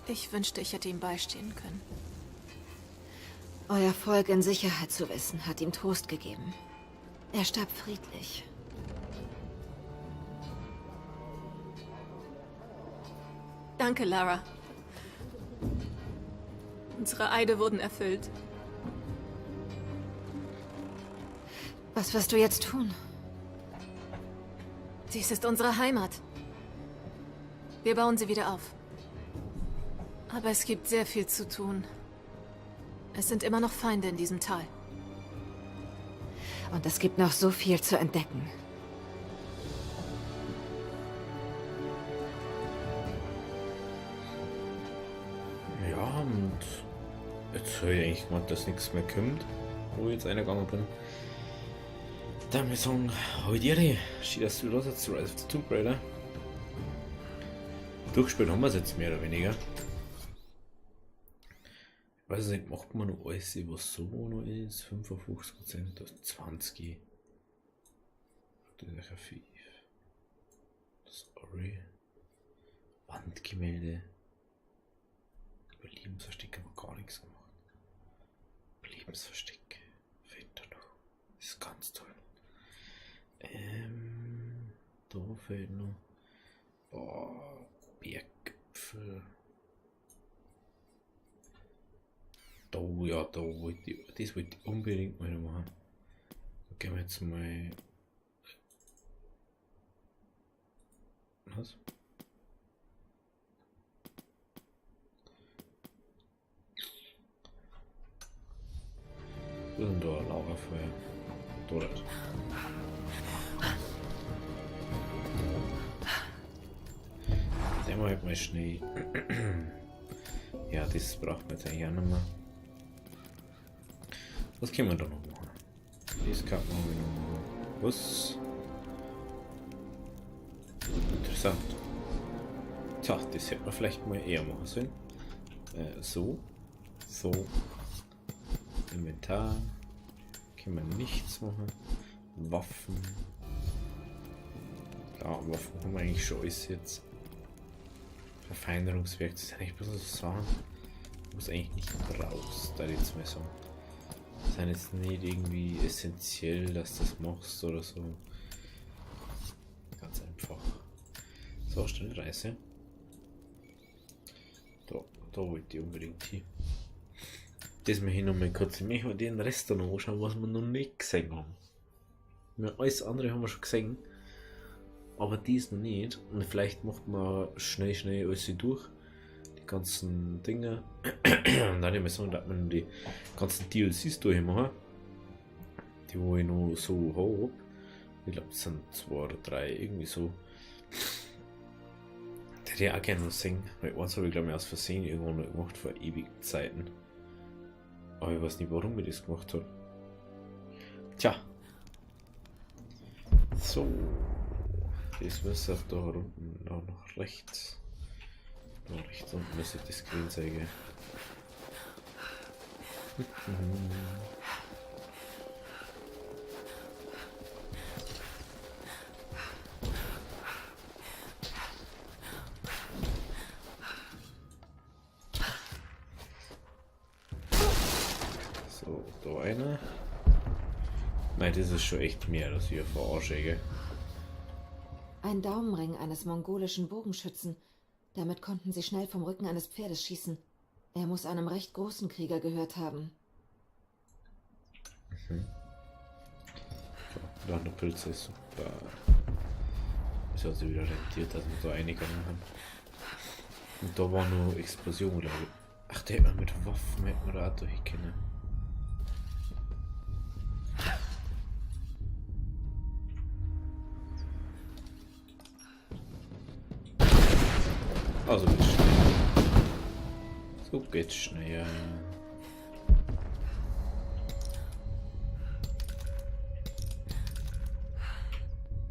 Ich wünschte, ich hätte ihm beistehen können. Euer Volk in Sicherheit zu wissen, hat ihm Trost gegeben. Er starb friedlich. Danke, Lara. Unsere Eide wurden erfüllt. Was wirst du jetzt tun? Dies ist unsere Heimat. Wir bauen sie wieder auf. Aber es gibt sehr viel zu tun. Es sind immer noch Feinde in diesem Tal. Und es gibt noch so viel zu entdecken. Ja, und jetzt höre ich eigentlich gemeint, dass nichts mehr kommt, wo ich jetzt reingegangen bin. Dann wir sagen, heute steht das zu los zu Rise of the Tomb Raider. Durchgespielt haben wir es jetzt mehr oder weniger. Ich weiß nicht, macht man noch alles, was so noch ist? 55%, das 20. Das ist ja viel. Sorry. Wandgemälde. Über Lebensversteck haben wir gar nichts gemacht. Lebensversteck. Fehlt da noch. Das ist ganz toll. Da fehlt noch. Boah, Berggipfel. Da, ja, da wollte ich, das wollte ich unbedingt mal machen. Da gehen wir jetzt mal. Was? Wo ist denn da ein Lagerfeuer? Da nicht. Der mal halt mal Schnee. Ja, das braucht man jetzt eigentlich auch nicht mehr. Was können wir da noch machen? Das kann man noch machen. Was? Interessant. Tja, das hätte man vielleicht mal eher machen sollen. So. So. Inventar. Können wir nichts machen. Waffen. Ja, Waffen haben wir eigentlich schon alles jetzt. Verfeinerungswerk, das ist eigentlich bloß so Sachen, wo es eigentlich nicht brauchst, da jetzt mal sagen. Das ist jetzt nicht irgendwie essentiell, dass du das machst oder so. Ganz einfach. So, Schnellreise. Da wollte ich unbedingt hin. Das mal hin und mal kurz. Ich möchte mir den Rest dann noch anschauen, was wir noch nicht gesehen haben. Alles andere haben wir schon gesehen. Aber dies noch nicht. Und vielleicht macht man schnell alles durch. Die ganzen Dinge. Und dann immer sagen, dass man die ganzen DLCs durchmachen. Die wo ich noch so habe. Ich glaube es sind 2 oder 3, irgendwie so. Die hätte ich auch gerne noch sehen. Weil eins habe ich glaube ich aus Versehen irgendwo noch gemacht vor ewigen Zeiten. Aber ich weiß nicht warum ich das gemacht habe. Tja. So. Das müsste da unten nach rechts. Da rechts unten müsste das Screen zeigen. So, da einer. Nein, das ist schon echt mehr, dass wir verarschen, gell? Ein Daumenring eines mongolischen Bogenschützen. Damit konnten sie schnell vom Rücken eines Pferdes schießen. Er muss einem recht großen Krieger gehört haben. So, da eine Pilze ist super. Das hat sich wieder rentiert, dass wir da reingegangen haben. Und da war nur Explosion, glaube ich. Ach, der hätte man mit Waffen hätte man da auch durch können. Also geht's schnell. So geht's schnell.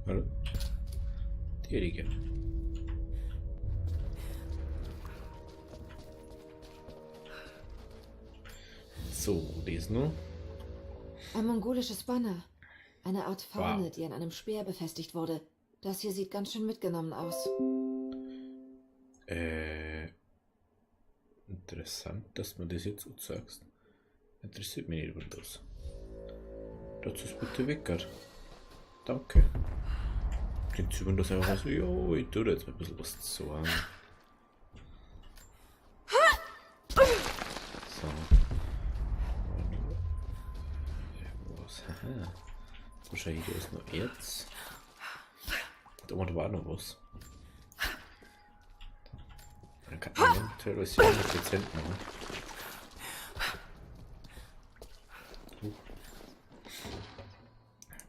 Hallo? Derjenige. So, das noch. Ein mongolisches Banner. Eine Art Fahne, Wow. die an einem Speer befestigt wurde. Das hier sieht ganz schön mitgenommen aus. Interessant, dass du mir das jetzt so sagst. Interessiert mich nicht über das. Dazu ist bitte weckert. Danke. Klingt über das einfach so, jo, ich tue jetzt ein bisschen was zu sagen. So. Was? Haha. Wahrscheinlich da ist noch Erz. Da war noch was. Dann kann man eventuell was 100% machen.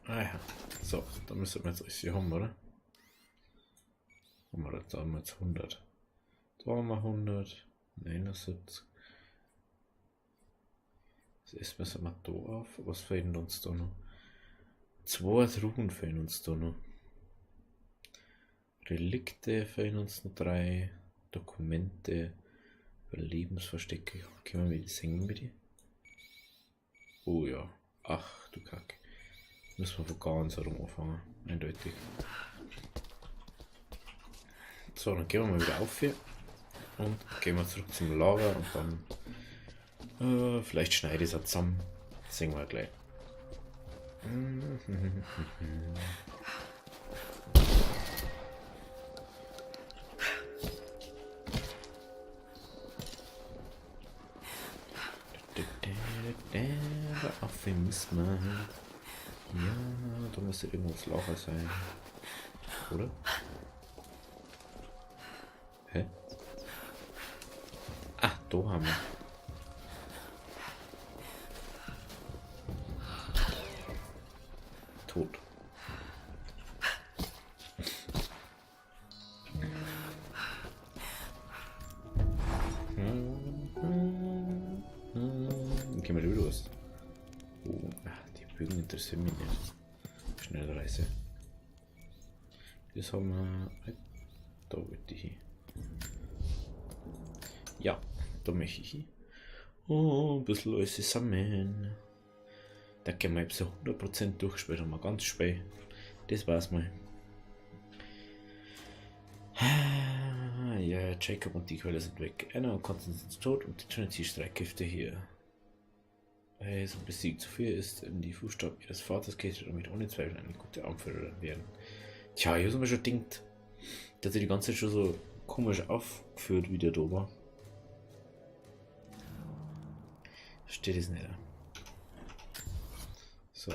Ah ja. So, da müssen wir jetzt alles hier haben, oder? Haben wir da haben wir jetzt 100. Da haben wir 100. 79. Das müssen wir da auf. Was fehlen uns da noch? 2 Truhen fehlen uns da noch. Relikte fehlen uns noch 3. Dokumente. Überlebensverstecke. Können wir die singen bitte? Oh ja. Ach du Kacke. Müssen wir von ganz herum anfangen. Eindeutig. So, dann gehen wir mal wieder auf hier. Und gehen wir zurück zum Lager und dann vielleicht schneide ich es auch zusammen. Das sehen wir gleich. Auf wen müssen wir? Ja, da müsste irgendwo das Lager sein. Oder? Hä? Ah, da haben wir. Tot. Gehen wir da wieder los. Oh, die Bögen interessieren mich nicht. Schnellreise. Das haben wir. Da wollte ich hin. Ja, da möchte ich hin. Oh, ein bisschen alles zusammen. Da gehen wir jetzt so 100% durch, später mal ganz spät. Das war's mal. Ja, Jacob und die Quelle sind weg. Anna und Constance sind tot und die Trinity-Streitkräfte hier. So besiegt Sophia ist in die Fußstapfen ihres Vaters geht und damit ohne Zweifel eine gute Anführerin werden. Tja, ich habe mir schon gedacht, dass er die ganze Zeit schon so komisch aufgeführt, wie der da war. Steht es nicht. So.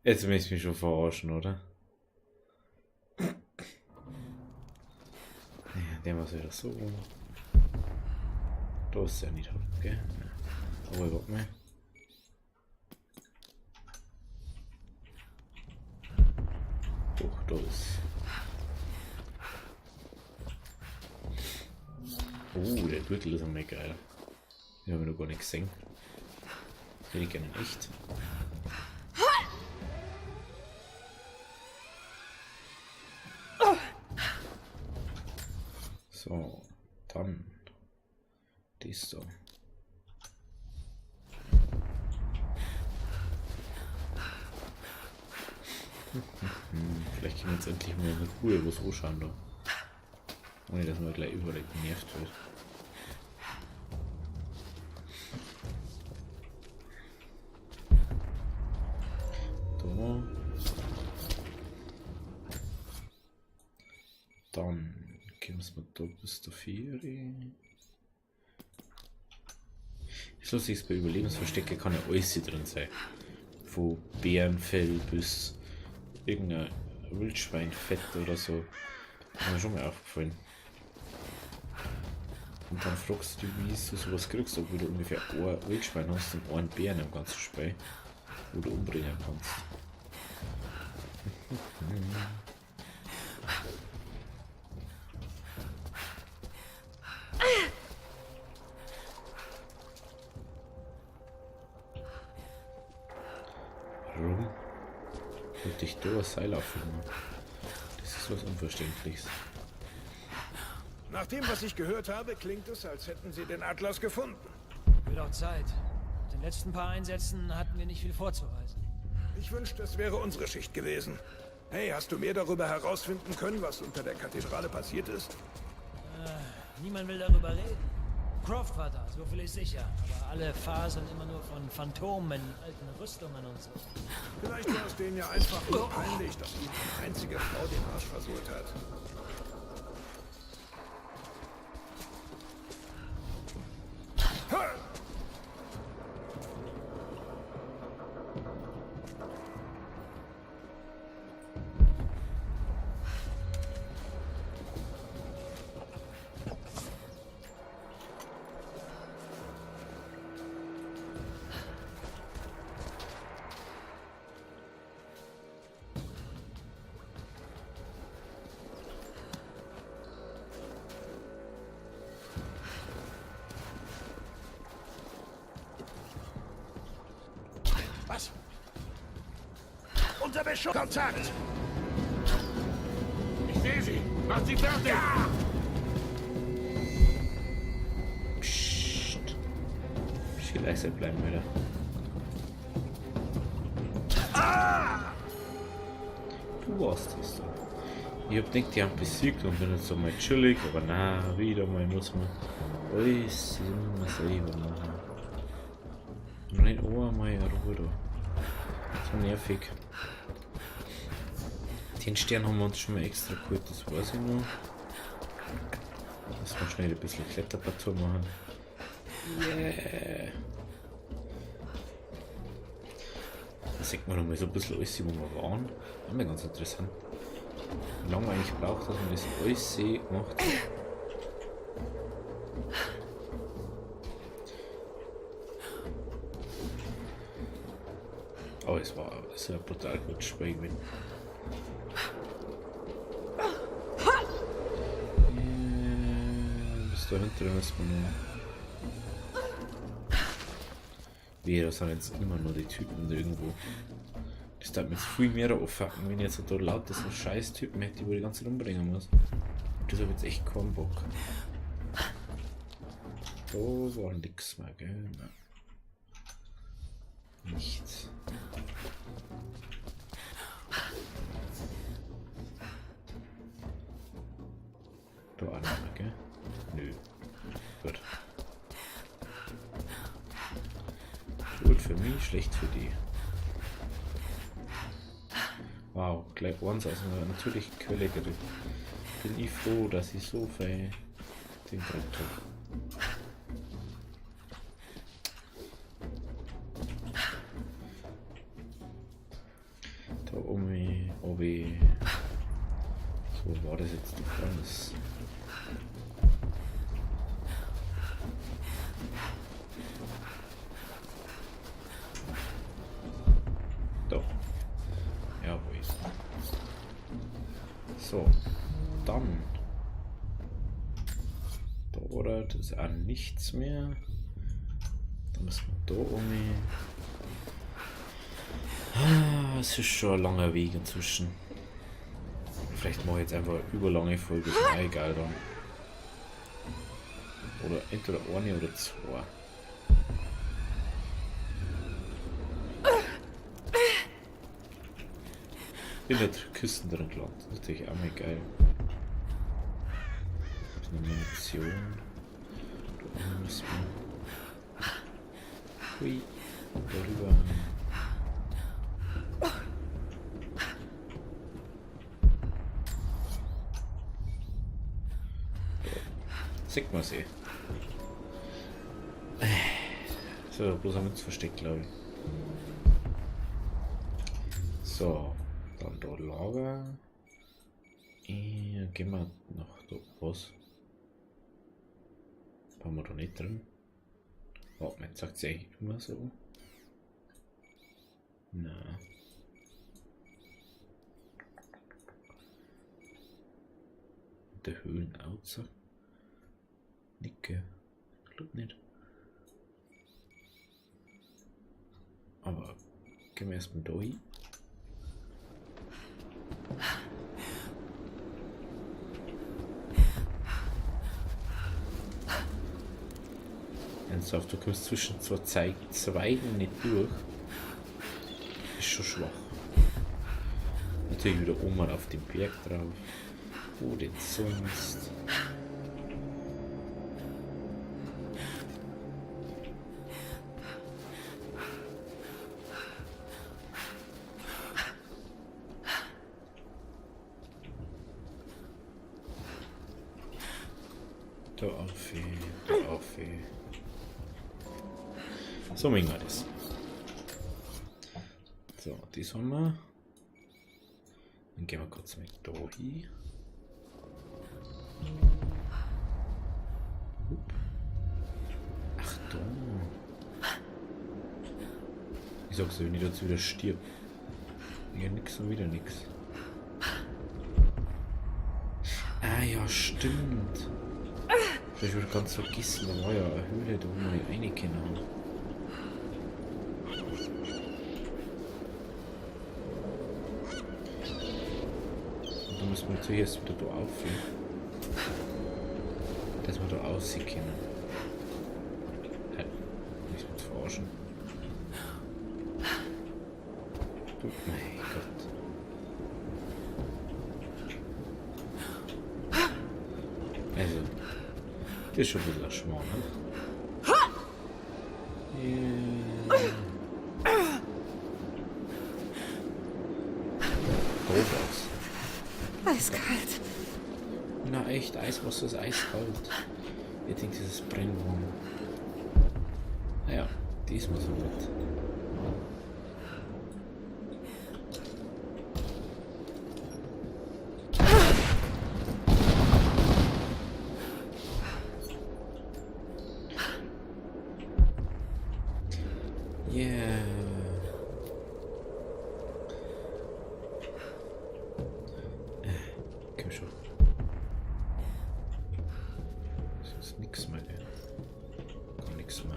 Jetzt möchtest du mich schon verarschen, oder? Ja, der muss wieder so. Da ist ja nicht, gell? Aber ich warte mal. Doch, da ist. Oh, der Gürtel ist einmal geil. Den habe ich noch gar nicht gesehen. Hätte ich gerne echt. So, dann dies da. Vielleicht können wir jetzt endlich mal eine Ruhe was anschauen da. Ohne dass man gleich überall genervt wird. Da. Dann gehen wir da bis zur Ferie. Das Lustige ist, bei Überlebensverstecke kann ja alles hier drin sein. Von Bärenfell bis irgendein Wildschweinfett oder so. Das ist mir schon mal aufgefallen. Und dann fragst du dich, wie du sowas kriegst, obwohl du ungefähr ein Wildschwein hast und einen Bären im ganzen Spiel, wo du umbringen kannst. Warum wollte ich da ein Seil aufhängen? Das ist was Unverständliches. Nach dem, was ich gehört habe, klingt es, als hätten sie den Atlas gefunden. Wird auch Zeit. Mit den letzten paar Einsätzen hatten wir nicht viel vorzuweisen. Ich wünschte, es wäre unsere Schicht gewesen. Hey, hast du mehr darüber herausfinden können, was unter der Kathedrale passiert ist? Niemand will darüber reden. Croft war da, so viel ist sicher. Aber alle faseln immer nur von Phantomen in alten Rüstungen und so. Vielleicht war es denen ja einfach nur peinlich, dass ihnen eine einzige Frau den Arsch versohlt hat. Was? Unser Beschuss! Kontakt! Ich sehe sie! Macht sie fertig! Ja! Psst. Viel leiser bleiben, wieder. Du warst es doch. Ich hab gedacht, die haben besiegt und bin jetzt so mal chillig, aber na, wieder mal muss man alles immer selber machen. Nicht einmal Ruhe da. So nervig. Den Stern haben wir uns schon mal extra geholt, das weiß ich noch. Lass mal schnell ein bisschen Kletterpartout machen. Yeah. Da sieht man noch mal so ein bisschen alles, wo wir waren. Das ist ganz interessant. Wie lange man eigentlich braucht, dass man das alles macht. Aber es war ein brutal gutes Spiel gewesen. Bis da hinten müssen wir noch. Wie, da sind jetzt immer nur die Typen irgendwo. Das darf mir jetzt viel mehr aufhacken, wenn ich jetzt da lauter so scheiß Typen hätte, die ich die ganze Zeit umbringen muss. Das hab ich jetzt echt keinen Bock. Da war nix mehr, gell? Nein. Nichts. Da auch nicht mehr, gell? Nö. Gut. Gut für mich, schlecht für die. Wow, gleich eins aus einer natürlichen Quelle geritten. Bin ich froh, dass ich so viel den gekriegt habe. Da oben, so war das jetzt doch alles. Doch. Jawohl. So, dann. Da war das auch nichts mehr. Da müssen wir da es ist schon ein langer Weg inzwischen. Vielleicht mache ich jetzt einfach eine überlange Folge, ist mir egal dann. Oder entweder eine oder zwei. In der Küsten drin gelandet, das ist natürlich auch mal geil. Eine Munition. Da müssen wir. Hui, darüber. Sieht man sie. So, bloß ein Münzversteck, glaube ich. So, dann da Lager. Gehen wir nach da. Was? Waren wir da nicht drin? Oh, man sagt es eigentlich immer so. Na. Der Höhlenauzer. Nicke. Ich glaube nicht. Aber gehen wir erstmal da hin. Ernsthaft, du kommst zwischen zwei Zweigen nicht durch. Ist schon schwach. Natürlich wieder oben auf den Berg drauf. Wo denn sonst? Da auf, da auf. So machen wir das. So, das haben wir. Dann gehen wir kurz mit da hin. Ach da. Ich sag's dir, wenn ich jetzt wieder stirb. Ja, nix und wieder nix. Ah ja, stimmt. Ich würde ganz vergessen, da war ja eine Höhle, da wo wir nicht rein können. Und da müssen wir natürlich erst wieder da aufhören. Dass wir da aussehen können. Halt, müssen wir uns verarschen. Du, mein Gott. Also. Das ist schon ein bisschen ein Schmarrn, ne? Yeah. Eiskalt. Na echt, Eiswasser ist eiskalt. Ich denke, das ist brennwarm. Naja, diesmal so mit. Yeah. Komm schon. Das ist nix mehr, ey. Gar nix mehr.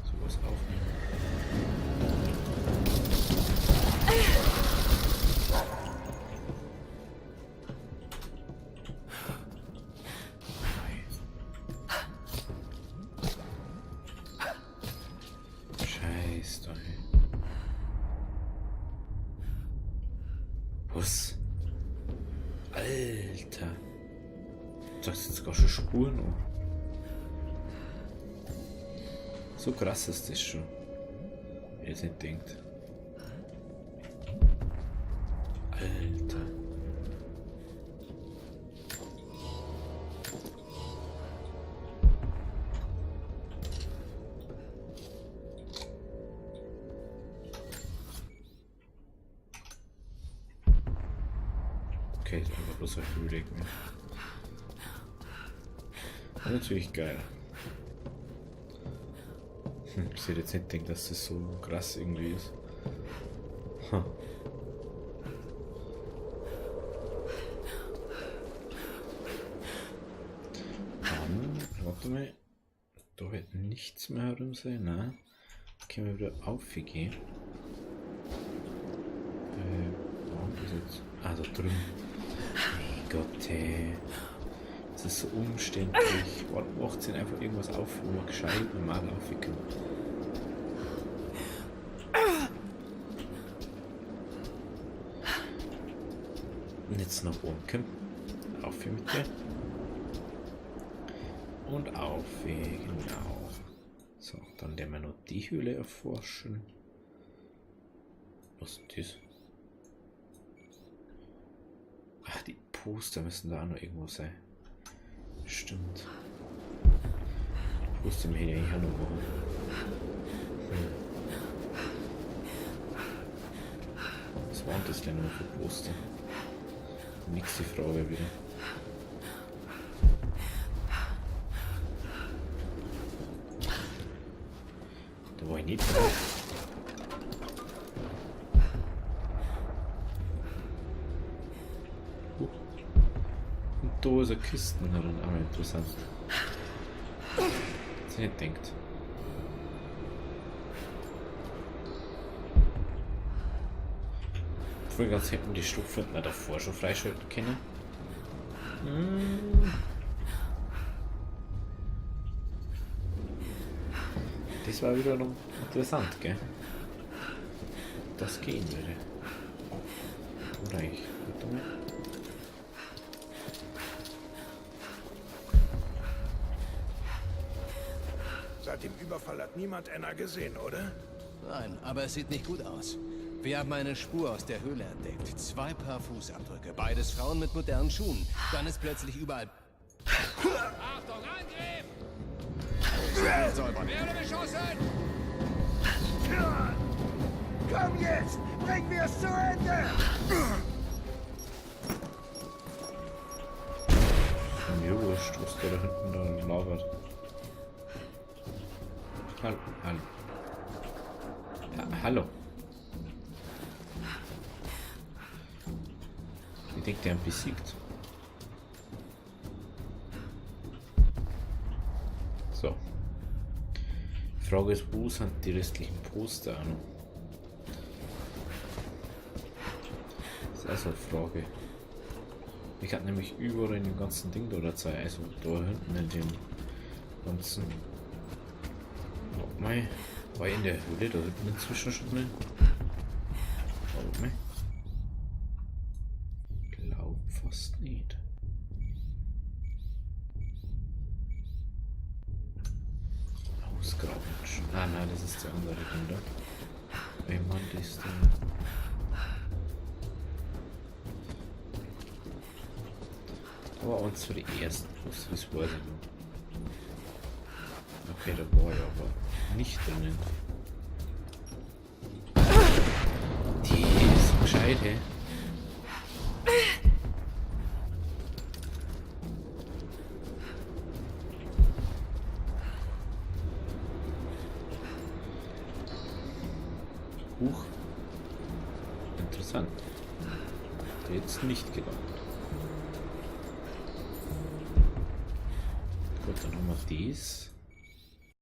Sowas aufnehmen. Scheiß doch. Was? Alter. Das ist jetzt gar schon Spuren noch. So krass ist das schon. Wer jetzt nicht denkt. Alter. Okay, das war bloß ein Höhle. Natürlich geil. Ich hätte jetzt nicht gedacht, dass das so krass irgendwie ist. Huh. Warte mal. Da wird nichts mehr herum sein, ne? Können wir wieder aufgehen. Warum ist jetzt? Ah, da drüben. Mein Gott, ey. Das ist so umständlich. Macht sich einfach irgendwas auf, wo man gescheit normal laufen kann. Und jetzt nach oben kommen. Auf hier mit dir. Und auf, genau. So, dann werden wir noch die Höhle erforschen. Was ist das? Ach, die Poster müssen da auch noch irgendwo sein. Stimmt. Poster mir hier eigentlich auch noch machen. Was war das denn noch für Poster? Nächste Frage wieder. Da war ich nicht drauf. Und da ist eine Kiste drin, auch interessant. Was ich nicht denkt. Obwohl, ganz hätten die Stufe davor schon freischalten können. Das war wiederum interessant, gell? Das gehen würde. Oder ich. Warte mal. Seit dem Überfall hat niemand Anna gesehen, oder? Nein, aber es sieht nicht gut aus. Wir haben eine Spur aus der Höhle entdeckt. 2 Paar Fußabdrücke. Beides Frauen mit modernen Schuhen. Dann ist plötzlich überall... Achtung, Angriff! Säubern. Werde beschossen! Komm jetzt! Bringen wir es zu Ende! Mir wurscht, was der da hinten da labert. Hallo. Hallo. Ja, hallo. Ich denke, der hat besiegt. So. Die Frage ist, wo sind die restlichen Poster? Das ist also eine Frage. Ich hatte nämlich überall in dem ganzen Ding da Zeit, also da hinten in dem ganzen. Warte mal, war ich in der Höhle da hinten inzwischen schon drin? Warte mal. Glaub fast nicht. Ausgraben. Ah nein, das ist der andere Ding da. Jemand ist da. Aber uns für die ersten Poster, das weiß ich noch. Okay, da war ich aber nicht drinnen. Die ist so gescheit, hä? Huch. Interessant. Jetzt nicht gelangt. Gut, dann haben wir dies.